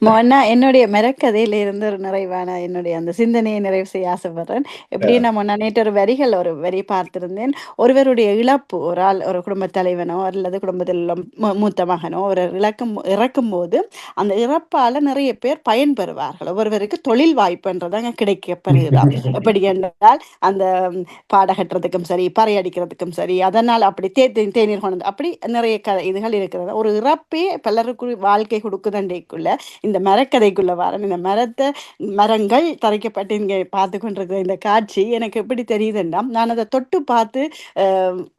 மோனா என்னுடைய மெரக்கதையில இருந்து ஒரு நிறைவான என்னுடைய அந்த சிந்தனையை நிறைவு செய்ய ஆசைப்படுறேன். எப்படின்னா மோனா நேற்று ஒரு வரிகள் ஒரு வரி பார்த்திருந்தேன். ஒருவருடைய இழப்பு ஒரு ஆள் ஒரு குடும்பத் தலைவனோ அல்லது குடும்பத்தில் உள்ள மூத்த மகனோ ஒரு இறக்கும்போது அந்த இறப்பால நிறைய பேர் பயன்பெறுவார்கள். ஒருவருக்கு தொழில் வாய்ப்புன்றது அங்க கிடைக்கப்பெறுகிறதாம். எப்படி என்றால் அந்த பாட கட்டுறதுக்கும் சரி, பறை அடிக்கிறதுக்கும் சரி, அதனால் அப்படி தேநீர் கொண்டு வந்து அப்படி நிறைய இதுகள் இருக்கிறது. ஒரு இறப்பே பலருக்கு வாழ்க்கை கொடுக்குதண்டைக்குள்ள இந்த மரக்கதைக்குள்ள வரேன். இந்த மரங்கள் தரைக்கப்பட்டு இங்கே பார்த்து கொண்டிருக்கிற இந்த காட்சி எனக்கு எப்படி தெரியுதுன்னா, நான் அதை தொட்டு பார்த்து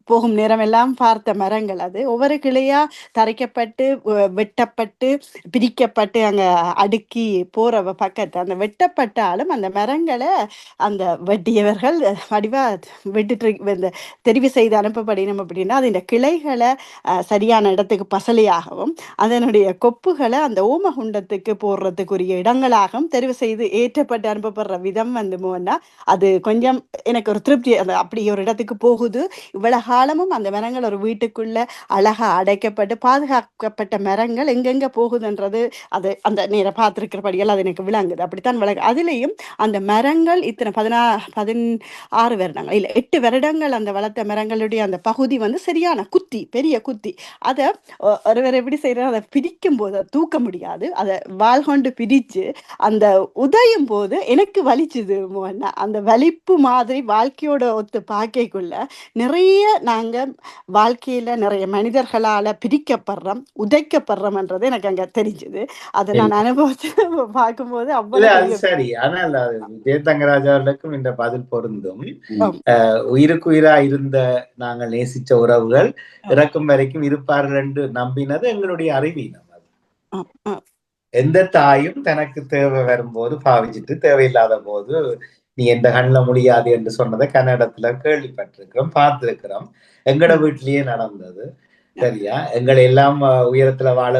போகும் நேரம் எல்லாம் பார்த்த மரங்கள் அது. ஒவ்வொரு கிளையா தரைக்கப்பட்டு, வெட்டப்பட்டு, பிரிக்கப்பட்டு அங்க அடுக்கி போற பக்கத்த அந்த வெட்டப்பட்டாலும் அந்த மரங்கள அந்த வெட்டியவர்கள் வடிவா விட்டுட்டு இந்த தெரிவு செய்து அனுப்பப்படினோம் அப்படின்னா, அது இந்த கிளைகள சரியான இடத்துக்கு பசலையாகவும், அதனுடைய கொப்புகள அந்த ஓமகுண்டத்துக்கு போடுறதுக்குரிய இடங்களாகவும் தெரிவு செய்து ஏற்றப்பட்டு அனுப்பப்படுற விதம் வந்து மோன்னா, அது கொஞ்சம் எனக்கு ஒரு திருப்தி. அந்த அப்படி ஒரு இடத்துக்கு போகுது. இவ்வளவு காலமும் அந்த மரங்கள் ஒரு வீட்டுக்குள்ள அழகா அடைக்கப்பட்டு, பாதுகாக்கப்பட்ட மரங்கள் எங்கெங்க போகுதுன்றது அது அந்த நேர பார்த்திருக்கிறபடியால் அது எனக்கு விளங்குது. அப்படித்தான் விளங்கு. அதிலேயும் அந்த மரங்கள் இத்தனை 16 வருடங்கள் இல்ல 8 வருடங்கள் அந்த வளர்த்த மரங்களுடைய அந்த பகுதி வந்து சரியான குத்தி, பெரிய குத்தி. அத ஒருவர் எப்படி செய்றாரு, அத பிரிக்கும்போது அத தூக்க முடியாது. அத வாள் கொண்டு பிரிச்சு, அந்த உதையும் போது எனக்கு வலிச்சுது மோன்னா. அந்த வலிப்பு மாதிரி வாழ்க்கையோட ஒத்து பார்க்கைக்குள்ள, நிறைய நாங்க வாழ்க்கையில நிறைய மனிதர்களால பிரிக்கப்படுறோம், உதைக்கப்படுறோம்ன்றது எனக்கு அங்க தெரிஞ்சுது. அத இல்ல நான் அனுபவிச்சு பார்க்கும்போது இல்ல, அவ்வளவு அது பெரிய சரி. ஆனால் அது விஜய தங்கராஜ் அவர்களுக்கும் இந்த பதில் பொருந்தும். ஆம், உயிருக்குயிரா இருந்த நாங்கள் நேசிச்ச உறவுகள் ஆம், இறக்கும் வரைக்கும் இருப்பார்கள் என்று நம்பினது எங்களுடைய அறிவீனம் அது. ஆம், ஆம், எந்த தாயும் தனக்கு தேவை வரும்போது பாவிச்சுட்டு தேவையில்லாத போது நீ எந்த கண்ணில் முடியாது என்று சொன்னதை கன்னடத்துல கேள்விப்பட்டிருக்கிறோம், பார்த்திருக்கிறோம். எங்கட ம், வீட்டிலேயே நடந்தது. ஆம். சரியா? எங்களை எல்லாம் உயரத்துல வாழ